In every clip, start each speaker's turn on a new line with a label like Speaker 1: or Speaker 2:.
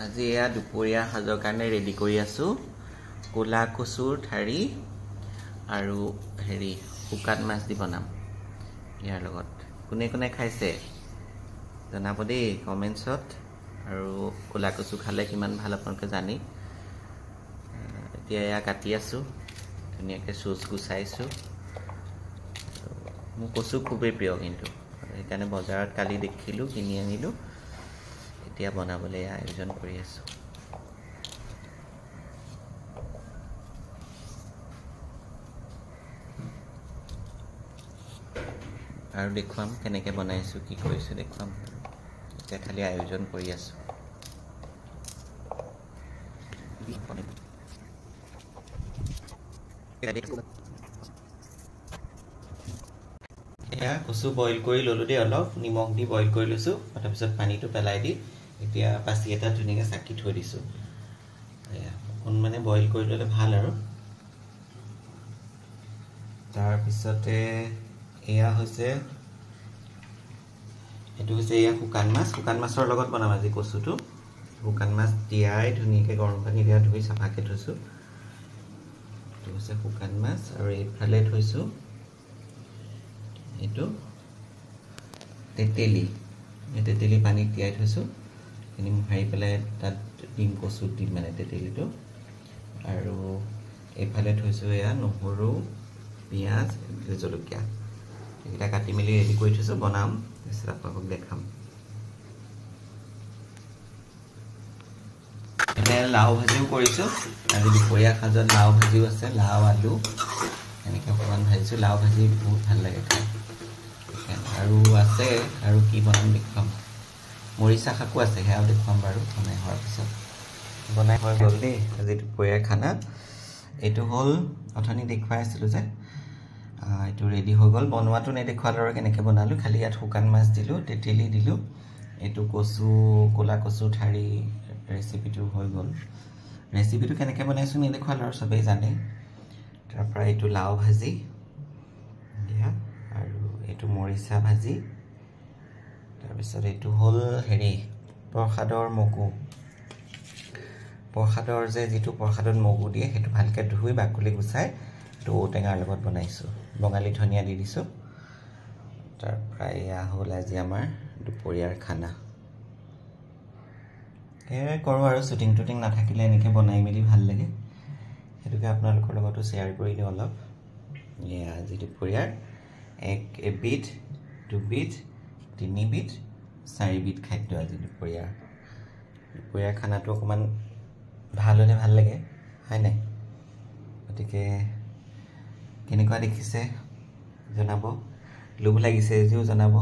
Speaker 1: আজি এয়া দুপৰীয়া সাজৰ কাৰণে ৰেডি কৰি আছোঁ। ক'লা কচুৰ ঠাৰি আৰু শুকান মাছ দি বনাম ইয়াৰ লগত। কোনে কোনে খাইছে জনাব দেই কমেণ্টছত। আৰু ক'লা কচু খালে কিমান ভাল আপোনালোকে জানি। এতিয়া এয়া কাটি আছোঁ, ধুনীয়াকৈ চুচ গুচাইছোঁ। মোৰ কচু খুবেই প্ৰিয়, কিন্তু সেইকাৰণে বজাৰত কালি দেখিলোঁ, কিনি আনিলোঁ। এতিয়া বনাবলৈ আয়োজন কৰি আছোঁ। আৰু দেখুৱাম কেনেকৈ বনাইছোঁ, কি কৰিছোঁ দেখুৱাম। এতিয়া খালি আয়োজন কৰি আছোঁ। এয়া কচু বইল কৰি ল'লোঁ দেই, অলপ নিমখ দি বইল কৰি লৈছোঁ। তাৰপিছত পানীটো পেলাই দি এতিয়া পাচি এটা ধুনীয়াকৈ চাকি থৈ দিছোঁ। এয়া অকণমানে বইল কৰি ল'লে ভাল। আৰু তাৰপিছতে এয়া হৈছে এয়া শুকান মাছ। শুকান মাছৰ লগত বনাম আজি কচুটো। শুকান মাছ তিয়াই ধুনীয়াকৈ গৰম পানী দিয়া ধুই চাফাকৈ থৈছোঁ। এইটো হৈছে শুকান মাছ। আৰু এইফালে থৈছোঁ এইটো তেতেলী। এই তেতেলী পানীত তিয়াই থৈছোঁ। এইখিনি মোহাৰি পেলাই তাত দিম, কচুত দিম মানে তেতেলীটো। আৰু এইফালে থৈছোঁ এয়া নহৰু, পিঁয়াজ, জলকীয়া। এইকেইটা কাটি মেলি ৰেডি কৰি থৈছোঁ, বনাম। তাৰপিছত আপোনালোকক দেখাম। এতিয়া লাও ভাজিও কৰিছোঁ। আজি দুপৰীয়া সাজত লাও ভাজিও আছে। লাও আলু এনেকৈ অকণমান ভাজিছোঁ। লাও ভাজি বহুত ভাল লাগে খাই। আৰু আছে, আৰু কি বনাম দেখুৱাম। মৰিচা শাকো আছে, সেয়াও দেখুৱাম বাৰু বনাই হোৱাৰ পিছত। বনাই হৈ গ'ল দেই আজি দুপৰীয়াৰ খানা। এইটো হ'ল অথনি দেখুৱাই আছিলোঁ যে, এইটো ৰেডি হৈ গ'ল। বনোৱাটো নেদেখুৱালোঁ আৰু কেনেকৈ বনালোঁ। খালি ইয়াত শুকান মাছ দিলোঁ, তেতেলী দিলোঁ। এইটো ক'লা কচু ঠাৰি ৰেচিপিটো হৈ গ'ল। ৰেচিপিটো কেনেকৈ বনাইছোঁ নেদেখুৱালোঁ আৰু চবেই জানে। তাৰপৰা এইটো লাও ভাজি দিয়া, আৰু এইটো মৰিচা ভাজি। তাৰপিছত এইটো হ'ল প্ৰসাদৰ মগু। প্ৰসাদৰ যিটো প্ৰসাদত মগু দিয়ে, সেইটো ভালকৈ ধুই বাকলি গুচাই এইটো ঔটেঙাৰ লগত বনাইছোঁ। বঙালী ধনিয়া দি দিছোঁ। তাৰপৰা এয়া হ'ল আজি আমাৰ দুপৰীয়াৰ খানা। সেয়াই কৰোঁ আৰু শ্বুটিং টুটিং নাথাকিলে এনেকৈ বনাই মেলি ভাল লাগে। সেইটোকে আপোনালোকৰ লগতো শ্বেয়াৰ কৰি দিওঁ অলপ। এয়া আজি দুপৰীয়াৰ এবিধ, দুবিধ, তিনিবিধ, 4বিধ খাদ্য আজি দুপৰীয়াৰ খানাটো অকণমান ভাল হ'লে ভাল লাগে, হয় নাই? গতিকে কেনেকুৱা দেখিছে জনাব। লোভ লাগিছে যদিও জনাব,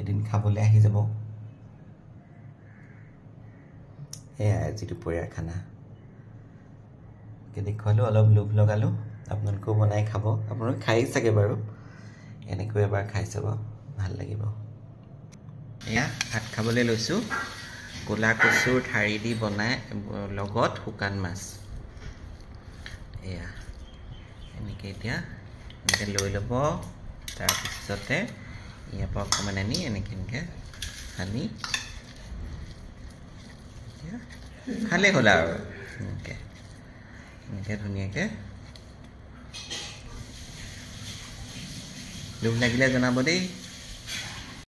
Speaker 1: এদিন খাবলৈ আহি যাব। সেয়াই আজি দুপৰীয়াৰ খানা। দেখুৱালোঁ, অলপ লোভ লগালোঁ। আপোনালোকেও বনাই খাব। আপোনালোকে খাই চাগে বাৰু, এনেকৈ এবাৰ খাই চাব, ভাল লাগিব। এয়া ভাত খাবলৈ লৈছোঁ। ক'লা কচুৰ ঠাৰি দি বনাই লগত শুকান মাছ। এয়া এনেকৈ এতিয়া এনেকৈ লৈ ল'ব। তাৰপিছতে ইয়াৰ পৰা অকণমান আনি এনেকৈ সানি খালেই হ'ল আৰু। এনেকৈ ধুনীয়াকৈ। লোভ লাগিলে জনাব দেই।